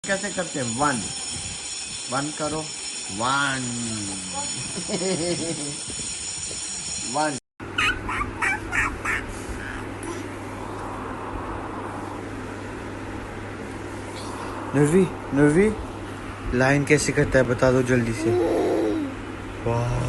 कैसे करते हैं? वन वन करो, वन वन। नुरवी, नुरवी, लाइन कैसे करता है बता दो जल्दी से। वाह,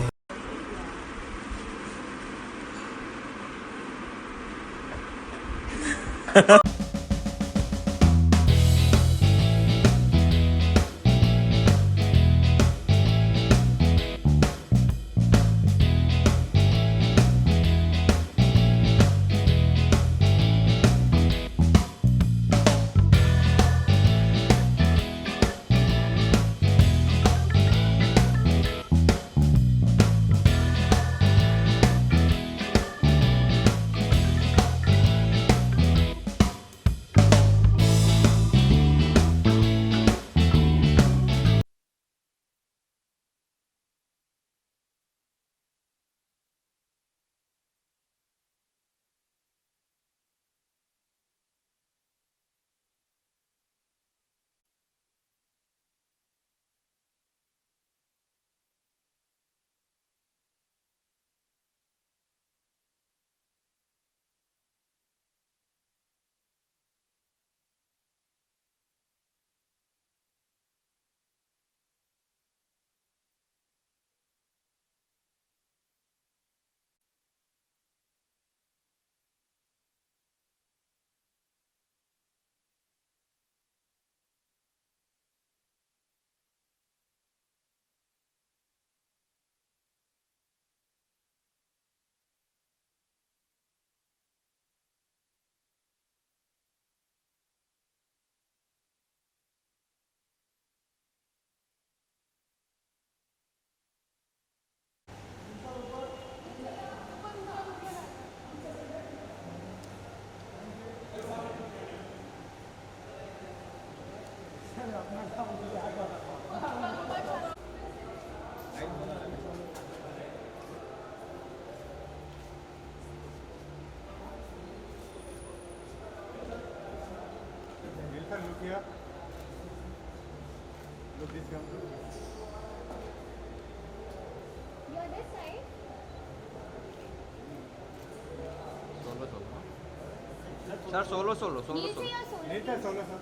Look here. Look this camera. You're this side? Sir solo solo solo नीचे सोलो। या solo? Need a solo, sir.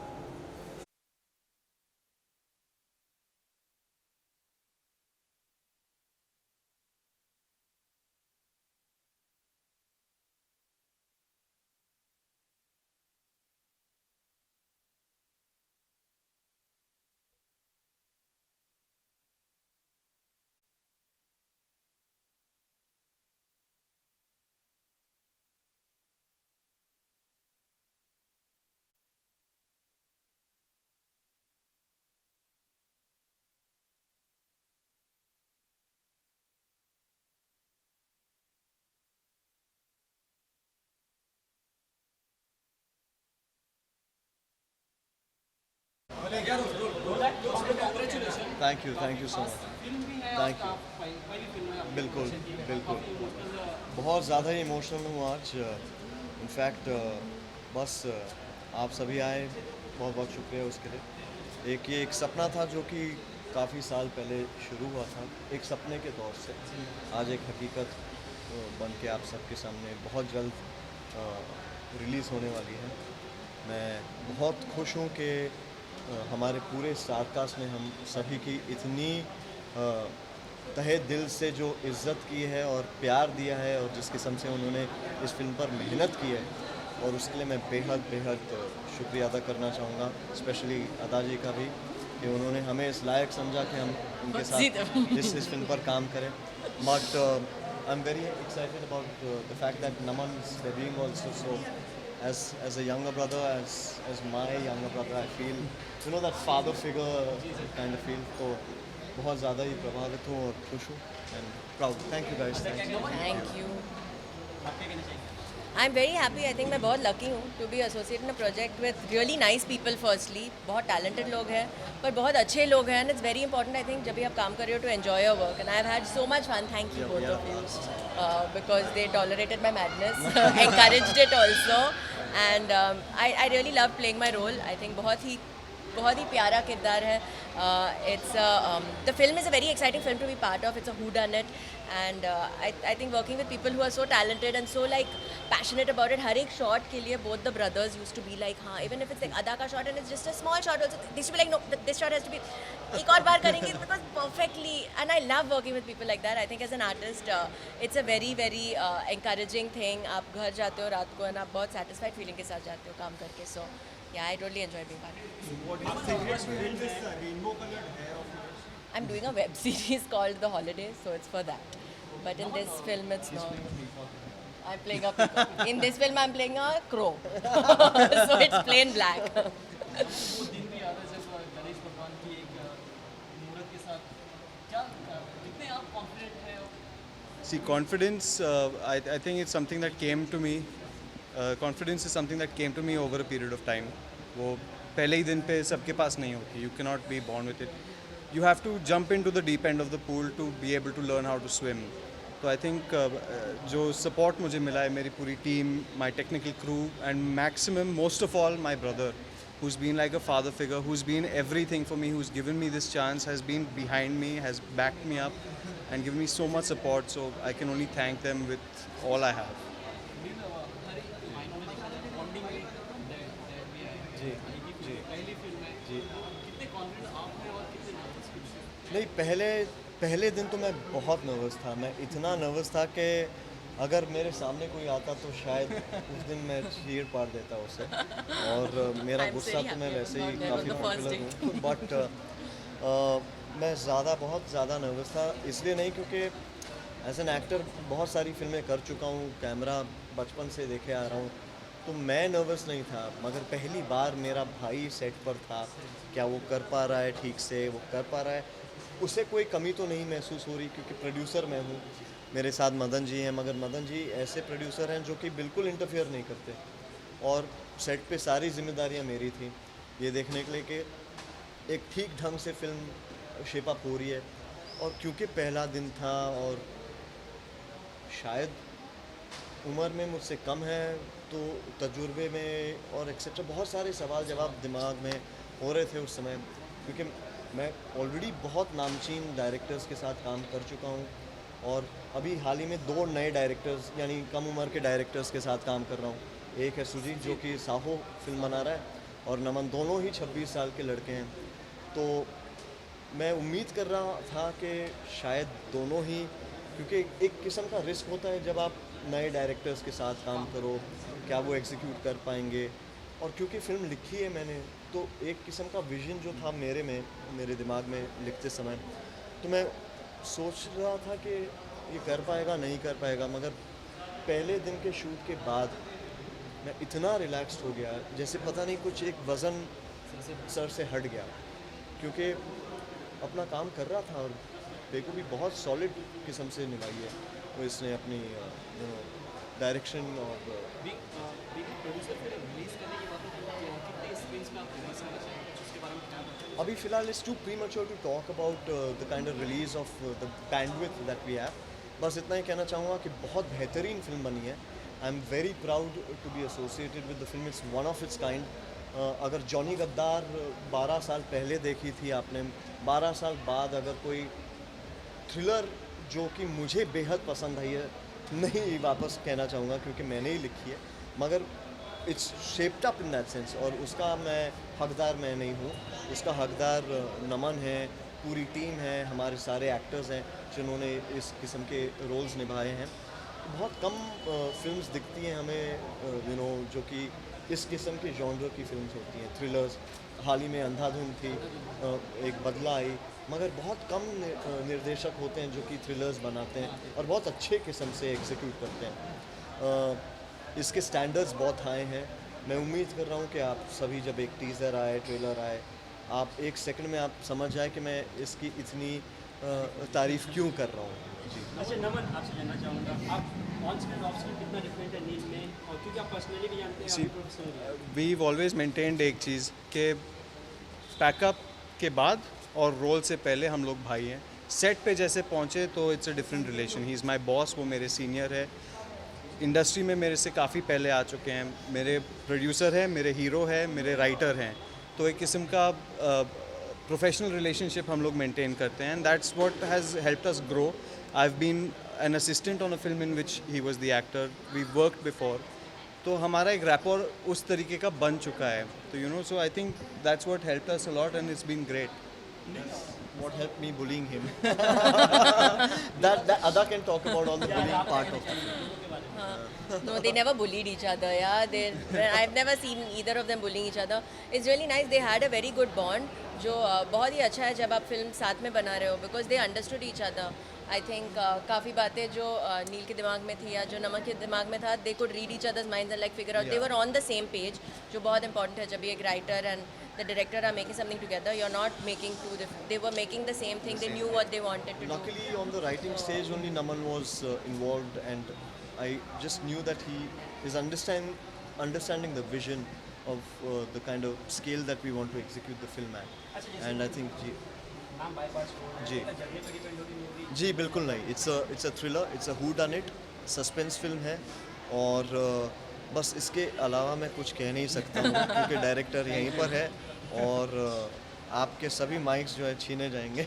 Thank you so much, thank you. बिल्कुल बिल्कुल, बहुत ज़्यादा ही इमोशनल हूँ आज। इनफैक्ट बस आप सभी आए, बहुत बहुत शुक्रिया उसके लिए। ये एक सपना था जो कि काफ़ी साल पहले शुरू हुआ था, एक सपने के तौर से आज एक हकीकत बन के आप सबके सामने बहुत जल्द रिलीज़ होने वाली है। मैं बहुत खुश हूँ कि हमारे पूरे स्टारकास्ट ने हम सभी की इतनी तहे दिल से जो इज़्ज़त की है और प्यार दिया है और जिस किस्म से उन्होंने इस फिल्म पर मेहनत की है, और उसके लिए मैं बेहद बेहद शुक्रिया अदा करना चाहूँगा। स्पेशली अदा जी का भी, कि उन्होंने हमें इस लायक समझा कि हम उनके साथ इस फिल्म पर काम करें। But I am very excited about the fact that Naman is debuting also. So as a younger brother, as my younger brother, I feel, you know, that father figure kind of feel. तो बहुत ज़्यादा ही प्रभावित हूँ और खुश हूँ and proud. Thank you guys. Thank you. Thank you. I'm very happy. I think मैं बहुत lucky हूँ to be associated in a project with really nice people. Firstly, बहुत talented लोग हैं, पर बहुत अच्छे लोग हैं, and it's very important. I think जब भी आप काम कर रहे हो to enjoy your work, and I've had so much fun. Thank you both of you because they tolerated my madness, encouraged it also, and I really love playing my role. I think बहुत ही बहुत ही प्यारा किरदार है. It's the film is a very exciting film to be part of. It's a whodunit, and I think working with people who are so talented and so like passionate about it. हर एक shot के लिए both the brothers used to be like हाँ, even if it's like आधा का shot and it's just a small shot also, they used to be like no, this shot has to be एक और बार करेंगे because perfectly. And I love working with people like that. I think as an artist, it's a very very encouraging thing. आप घर जाते हो रात को and आप बहुत satisfied feeling के साथ जाते हो काम करके. So yeah, I totally enjoy being part of it. I'm doing a web series called The Holidays, so it's for that. But in this film, it's not. I'm playing a peacock. In this film, I'm playing a crow. So it's plain black. वो दिन भी याद है जब गणेश भगवान की एक मूर्त के साथ क्या कितने आप कॉन्फिडेंट हैं? See, confidence, I think it's something that came to me. Confidence is something that came to me over a period of time. वो पहले ही दिन पे सबके पास नहीं होती. You cannot be born with it. You have to jump into the deep end of the pool to be able to learn how to swim. So I think जो support मुझे मिला है मेरी पूरी team, my technical crew, and maximum, most of all, my brother, who's been like a father figure, who's been everything for me, who's given me this chance, has been behind me, has backed me up, and given me so much support. So I can only thank them with all I have. जी जी पहली film है जी कितने confident आप में और कितने nervous feel से? नहीं, पहले दिन तो मैं बहुत नर्वस था. मैं इतना नर्वस था कि अगर मेरे सामने कोई आता तो शायद उस दिन मैं चीर पार देता उसे. और मेरा I'm गुस्सा very तो मैं happy वैसे ही I'm not there on काफ़ी the first पॉपुलर हूँ. बट मैं बहुत ज़्यादा नर्वस था. इसलिए नहीं क्योंकि एज एन एक्टर बहुत सारी फिल्में कर चुका हूँ, कैमरा बचपन से देखे आ रहा हूँ, तो मैं नर्वस नहीं था. मगर पहली बार मेरा भाई सेट पर था. क्या वो कर पा रहा है ठीक से, वो कर पा रहा है, उसे कोई कमी तो नहीं महसूस हो रही क्योंकि प्रोड्यूसर मैं हूँ. मेरे साथ मदन जी हैं, मगर मदन जी ऐसे प्रोड्यूसर हैं जो कि बिल्कुल इंटरफेयर नहीं करते. और सेट पे सारी जिम्मेदारियाँ मेरी थी ये देखने के लिए कि एक ठीक ढंग से फिल्म शेप अप हो रही है. और क्योंकि पहला दिन था और शायद उम्र में मुझसे कम है तो तजुर्बे में और एक्सेट्रा बहुत सारे सवाल जवाब दिमाग में हो रहे थे उस समय. क्योंकि मैं ऑलरेडी बहुत नामचीन डायरेक्टर्स के साथ काम कर चुका हूँ और अभी हाल ही में 2 नए डायरेक्टर्स यानी कम उम्र के डायरेक्टर्स के साथ काम कर रहा हूँ. एक है सुजीत जो कि साहो फिल्म बना रहा है और नमन, दोनों ही 26 साल के लड़के हैं. तो मैं उम्मीद कर रहा था कि शायद दोनों ही, क्योंकि एक किस्म का रिस्क होता है जब आप नए डायरेक्टर्स के साथ काम करो, क्या वो एग्जीक्यूट कर पाएंगे. और क्योंकि फ़िल्म लिखी है मैंने तो एक किस्म का विजन जो था मेरे दिमाग में लिखते समय, तो मैं सोच रहा था कि ये कर पाएगा नहीं कर पाएगा. मगर पहले दिन के शूट के बाद मैं इतना रिलैक्स्ड हो गया जैसे पता नहीं कुछ एक वज़न सर से हट गया, क्योंकि अपना काम कर रहा था और बेको भी बहुत सॉलिड किस्म से निभाई है. तो इसने अपनी डायरेक्शन और प्रोड्यूसर फिर रिलीज करने की बात कितने स्क्रीन्स पे आप रिलीज करना चाहेंगे उसके बारे में क्या बताएं? अभी फ़िलहाल it's too premature to talk about the kind of release of the bandwidth that we have. बस इतना ही कहना चाहूँगा कि बहुत बेहतरीन फिल्म बनी है. I am very proud to be associated with the film. It's one of its kind. अगर जॉनी गद्दार 12 साल पहले देखी थी आपने, 12 साल बाद अगर कोई थ्रिलर जो कि मुझे बेहद पसंद आई है, नहीं वापस कहना चाहूँगा क्योंकि मैंने ही लिखी है, मगर it's shaped up in that sense, और उसका मैं हकदार मैं नहीं हूँ. उसका हकदार नमन है, पूरी टीम है, हमारे सारे एक्टर्स हैं जिन्होंने इस किस्म के रोल्स निभाए हैं. बहुत कम फिल्म्स दिखती हैं हमें जो कि इस किस्म के जॉनर की फिल्म्स होती हैं, थ्रिलर्स. हाल ही में अंधाधुन थी, एक बदला आई, मगर बहुत कम निर्देशक होते हैं जो कि थ्रिलर्स बनाते हैं और बहुत अच्छे किस्म से एग्जीक्यूट करते हैं. इसके स्टैंडर्ड्स बहुत हाई हैं. मैं उम्मीद कर रहा हूँ कि आप सभी जब एक टीज़र आए, ट्रेलर आए, आप एक सेकंड में आप समझ जाए कि मैं इसकी इतनी तारीफ़ क्यों कर रहा हूँ. जी. अच्छा नमन, आपसे जानना चाहूँगा आप ऑन स्क्रीन ऑफ स्क्रीन कितना डिफरेंट है नील में, और क्योंकि आप पर्सनली भी जानते हैं See, आप प्रोफेशनल we've always maintained एक चीज़ कि पैकअप के बाद और रोल से पहले हम लोग भाई हैं. सेट पे जैसे पहुँचे तो it's a different relation. He is my boss, वो मेरे सीनियर है, इंडस्ट्री में मेरे से काफ़ी पहले आ चुके हैं, मेरे प्रोड्यूसर हैं, मेरे हीरो हैं, मेरे राइटर हैं. तो एक किस्म का प्रोफेशनल रिलेशनशिप हम लोग मेंटेन करते हैं, and that's what has helped us grow. I have been an assistant on a film in which he was the actor. We worked before. तो हमारा एक रैपर उस तरीके का बन चुका है. तो you know, so I think that's what helped us a lot, and it's been great. What helped me bullying him? that Ada can talk about all the bullying part of it. No, they never bullied each other. Yeah, I've never seen either of them bullying each other. It's really nice. They had a very good bond, जो बहुत ही अच्छा है जब आप film साथ में बना रहे हो, because they understood each other. I think काफ़ी बातें जो नील के दिमाग में थी या जो नमक के दिमाग में था, they could read each other's minds and like figure out. They were on the same page, जो बहुत important है जब एक writer and the director are making something together. You're not making two different. They were making the same thing. They knew what they wanted to do. Luckily, on the writing stage, only Naman was involved, and I just knew that he is understanding the vision of the kind of scale that we want to execute the film at. And I think जी बिल्कुल नहीं. It's a thriller. It's a who done it suspense film है, और बस इसके अलावा मैं कुछ कह नहीं सकता हूँ क्योंकि डायरेक्टर यहीं पर है, और आपके सभी माइक्स जो है छीने जाएंगे.